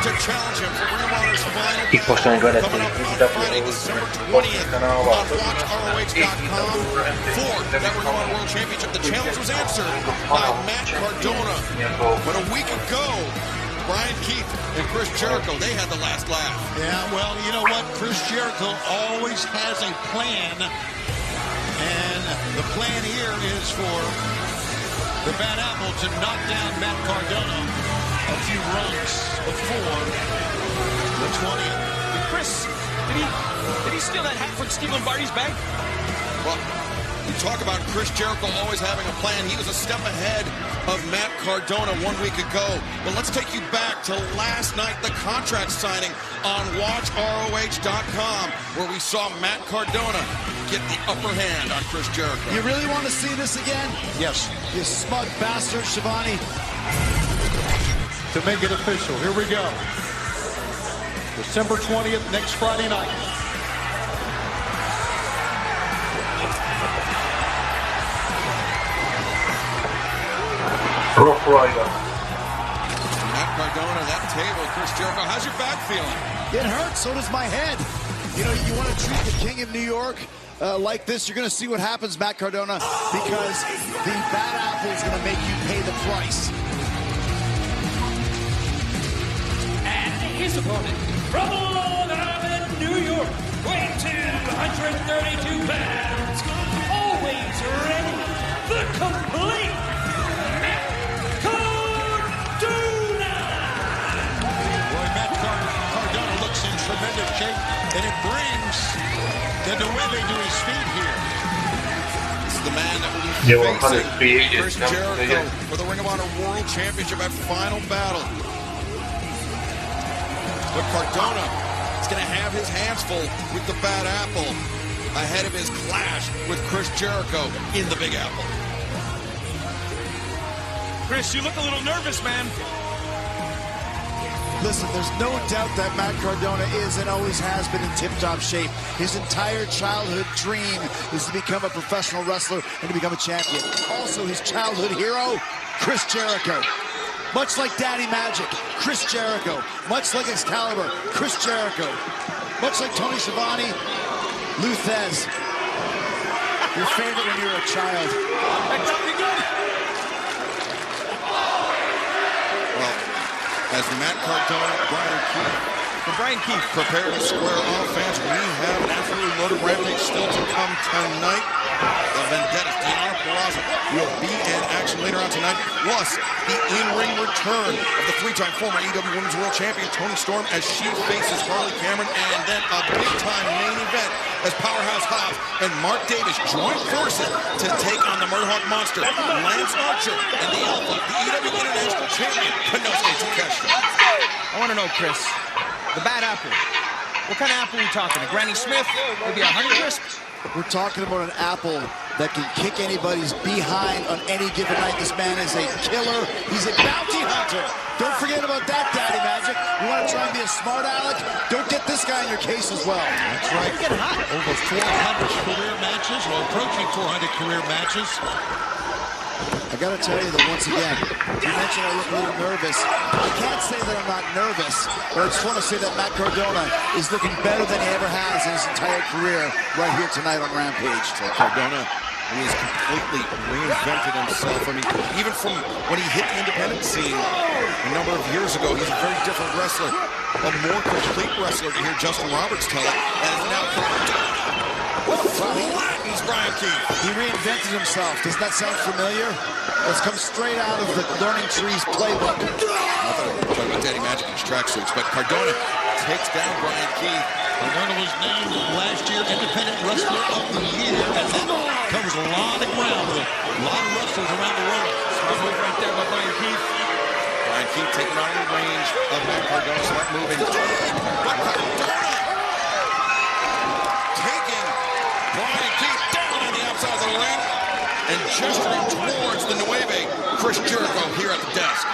to challenge him for Ring of Honor's final I poštovani battle gledatelji, coming up izdanje Friday, December 20th on WatchROH.com for that Ring of Honor World Championship. The challenge was answered by Matt Cardona, but a week ago, Brian Keith and Chris Jericho, they had the last laugh. Yeah, well, you know what? Chris Jericho always has a plan, and the plan here is for the Bad Apple to knock down Matt Cardona a few runs before the 20th. Chris, did he steal that hat from Steve Lombardi's bag? Well, you talk about Chris Jericho always having a plan. He was a step ahead of Matt Cardona 1 week ago. But let's take you back to last night, the contract signing on WatchROH.com, where we saw Matt Cardona get the upper hand on Chris Jericho. You really want to see this again? Yes. You smug bastard, Shivani. To make it official, here we go. December 20th, next Friday night. Rough Rider. Matt Cardona, that table, Chris Jericho. How's your back feeling? It hurts, so does my head. You know, you want to treat the King of New York like this, you're going to see what happens, Matt Cardona, because the Bad Apple is going to make you pay the price. And his opponent, from Long Island, New York, weighing 232 pounds, always ready, the complete Matt Cardona. Boy, Matt Cardona looks in tremendous shape, and it brings the Nueve to his feet here. This is the man that will be Yeah, facing Chris 103 Jericho for the Ring of Honor World Championship at Final Battle. But Cardona is going to have his hands full with the Bad Apple ahead of his clash with Chris Jericho in the Big Apple. Chris, you look a little nervous, man. Listen, there's no doubt that Matt Cardona is and always has been in tip-top shape. His entire childhood dream is to become a professional wrestler and to become a champion. Also, his childhood hero, Chris Jericho. Much like Daddy Magic, Chris Jericho. Much like Excalibur, Chris Jericho. Much like Tony Schiavone, Lou Thez. Your favorite when you were a child. Well, as Matt Cardona, Brian Keith prepare to square off, fans, we have an absolutely loaded Rampage still to come tonight. The Vendetta, Deanna Purrazzo will be in action later on tonight. Plus, the in-ring return of the three-time former AEW Women's World Champion Toni Storm as she faces Harley Cameron, and then a big-time main event as Powerhouse Hobbs and Mark Davis join forces to take on the Murdoch Monster, Lance Archer, and the Alpha, the AEW International Champion, Konosuke Takeshita. I want to know, Chris, the Bad Apple. What kind of apple are we talking? A Granny Smith? Maybe a Honeycrisp? We're talking about an apple that can kick anybody's behind on any given night. This man is a killer. He's a bounty hunter. Don't forget about that, Daddy Magic. You want to try and be a smart aleck? Don't get this guy in your case as well. That's right. Get hot. Over 400 career matches, or approaching 400 career matches. I got to tell you that once again, you mentioned I look a little nervous. I can't say that I'm not nervous, but I just want to say that Matt Cardona is looking better than he ever has in his entire career right here tonight on Rampage. So Cardona, he has completely reinvented himself. I mean, even from when he hit the independent scene a number of years ago, he's a very different wrestler, a more complete wrestler to hear Justin Roberts tell it, and is now Cardona flattens Brian Keith. He reinvented himself. Doesn't that sound familiar? Let's come straight out of the Learning Trees playbook. I thought we were talking about Daddy Magic in his tracksuits, but Cardona takes down Brian Keith. Cardona was named last year Independent Wrestler of the Year, and that covers a lot of ground with a lot of wrestlers around the world. Smart move right there by Brian Keith. Brian Keith taking on the range of Matt Cardona, start moving. But Cardona taking Brian Keith down on the outside of the ring and gesturing towards the Nueve, Chris Jericho here at the desk.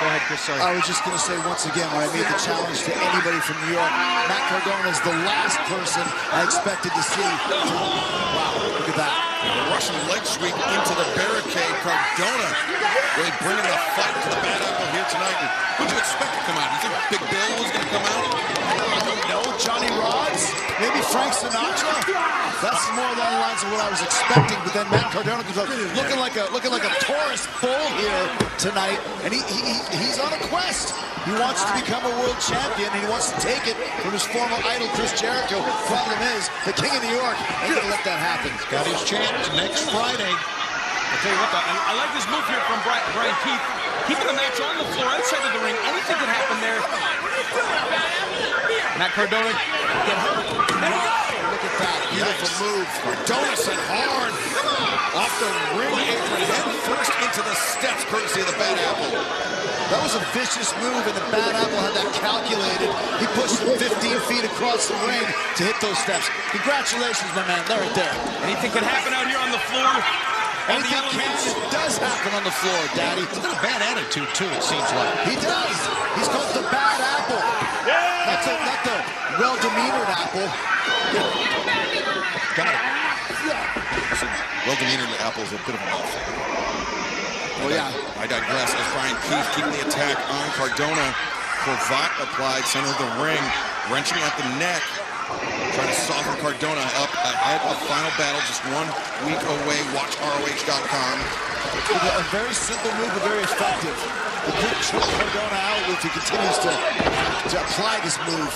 Go ahead, Chris, sorry. I was just going to say once again, when I made the challenge to anybody from New York, Matt Cardona is the last person I expected to see. Wow, look at that. A Russian leg sweep into the barricade. Cardona really bringing the fight to the Bad Apple here tonight. And who'd you expect to come out? You think Big Bill was going to come out? I don't know. Johnny Rods? Maybe Frank Sinatra? That's more along the lines of what I was expecting. But then Matt Cardona comes out looking like a Taurus bull here tonight. And he's on a quest. He wants to become a world champion, and he wants to take it from his former idol, Chris Jericho. Problem is, the King of New York ain't going to let that happen. Got his chance next Friday. I'll tell you what, though, I like this move here from Brian Keith. Keeping the match on the floor outside of the ring. Anything can happen there. Matt Cardona get hurt. There we go. Look at that. Beautiful move. Cardona sent hard off the ring apron, head first into the steps, courtesy of the Bad Apple. That was a vicious move, and the Bad Apple had that calculated. He pushed him 15 feet across the ring to hit those steps. Congratulations, my man. They're right there. Anything can happen out here on the floor. Anything does happen on the floor, Daddy. He's got a bad attitude, too, it seems like. He does. He's called the Bad Apple. Not the well-demeanored apple. Got it. Well-demeanored apple is a bit of a mouthful. Oh, yeah. I digress as Brian Keith keeping the attack on Cardona. Cravat applied, center of the ring, wrenching at the neck. Trying to soften Cardona up ahead of Final Battle, just 1 week away. Watch ROH.com. A very simple move, but very effective. The could choke Cardona out if he continues to apply this move.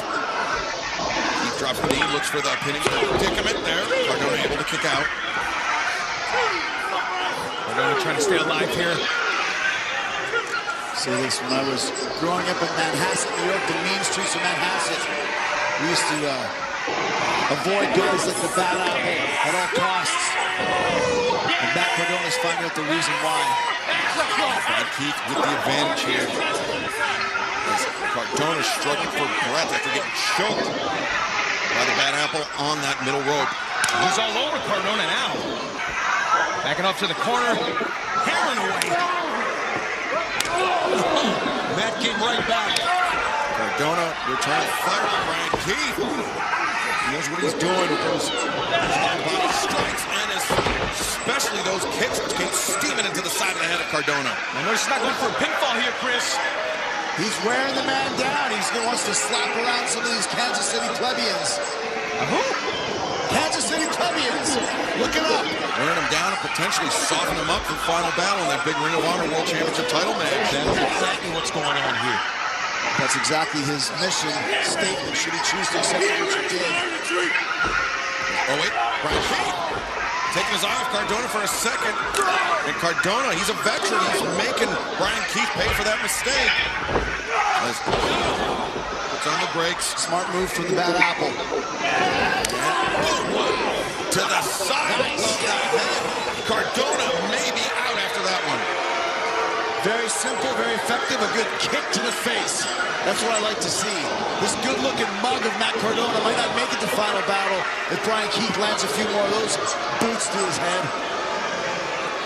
Keith drops the knee, looks for the pinning predicament there. Cardona able to kick out. Cardona trying to stay alive here. Say this, when I was growing up in Manhasset, New York, the mean streets of Manhasset, we used to avoid guys like the Bad Apple at all costs. And Matt Cardona's finding out the reason why. Brian Keith with the advantage here. As Cardona struggling for breath after getting choked by the Bad Apple on that middle rope. He's all over Cardona now. Backing up to the corner, hammering away. Matt came right back. Cardona returning fire to Brian Keith. He knows what he's doing with those body strikes and especially those kicks which came steaming into the side of the head of Cardona. I notice he's not going for a pinfall here, Chris. He's wearing the man down. He wants to slap around some of these Kansas City plebeians. Who? Kansas City plebeians. Look it up. Wearing him down and potentially soften him up for Final Battle in that big Ring of Honor World Championship title match. That is exactly what's going on here. That's exactly his mission statement, should he choose to accept what you did. Oh, wait. Brian Keith taking his eye off Cardona for a second. And Cardona, he's a veteran. He's making Brian Keith pay for that mistake. As puts on the brakes. Smart move from the Bad Apple. To the side of the head. Cardona may be out after that one. Very simple, very effective, a good kick to the face. That's what I like to see. This good-looking mug of Matt Cardona might not make it to Final Battle if Brian Keith lands a few more of those boots to his head.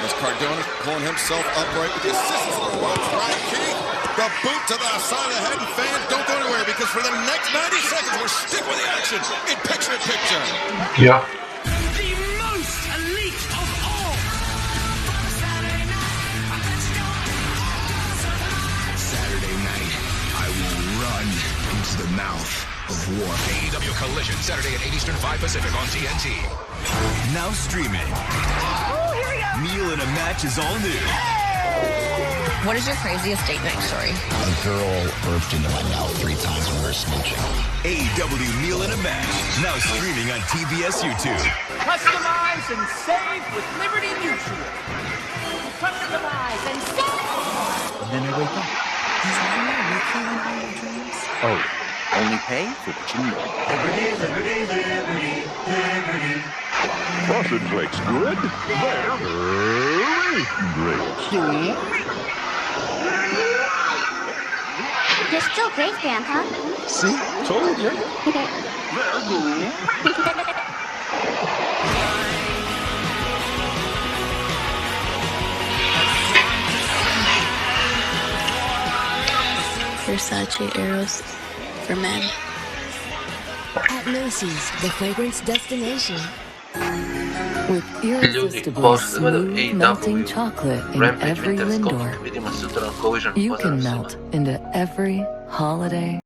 As Cardona pulling himself upright with the assistance of the ropes, Brian Keith, the boot to the side of the head, and fans don't go anywhere because for the next 90 seconds, we're stick with the action in picture-in-picture. Yeah. The most elite of all. Saturday night, I will run into the mouth of war. AEW Collision, Saturday at 8 Eastern, 5 Pacific on TNT. Now streaming. Oh, here we go. Meal in a Match is all new. What is your craziest date night story? A girl burped into my mouth 3 times when we were smooching. AEW Meal in a Match, now streaming on TBS YouTube. Customize and save with Liberty Mutual. Customize and save. And then I wake up. Is that not waking in all your dreams? Oh, only pay for what you know. Liberty, Liberty, Liberty. Sausage flakes good? They're very great. You're still great, Grandpa. See? Told you. Versace Eros for men. At Macy's, the fragrance destination. With irresistibly smooth melting chocolate in every Lindor, you can melt into every holiday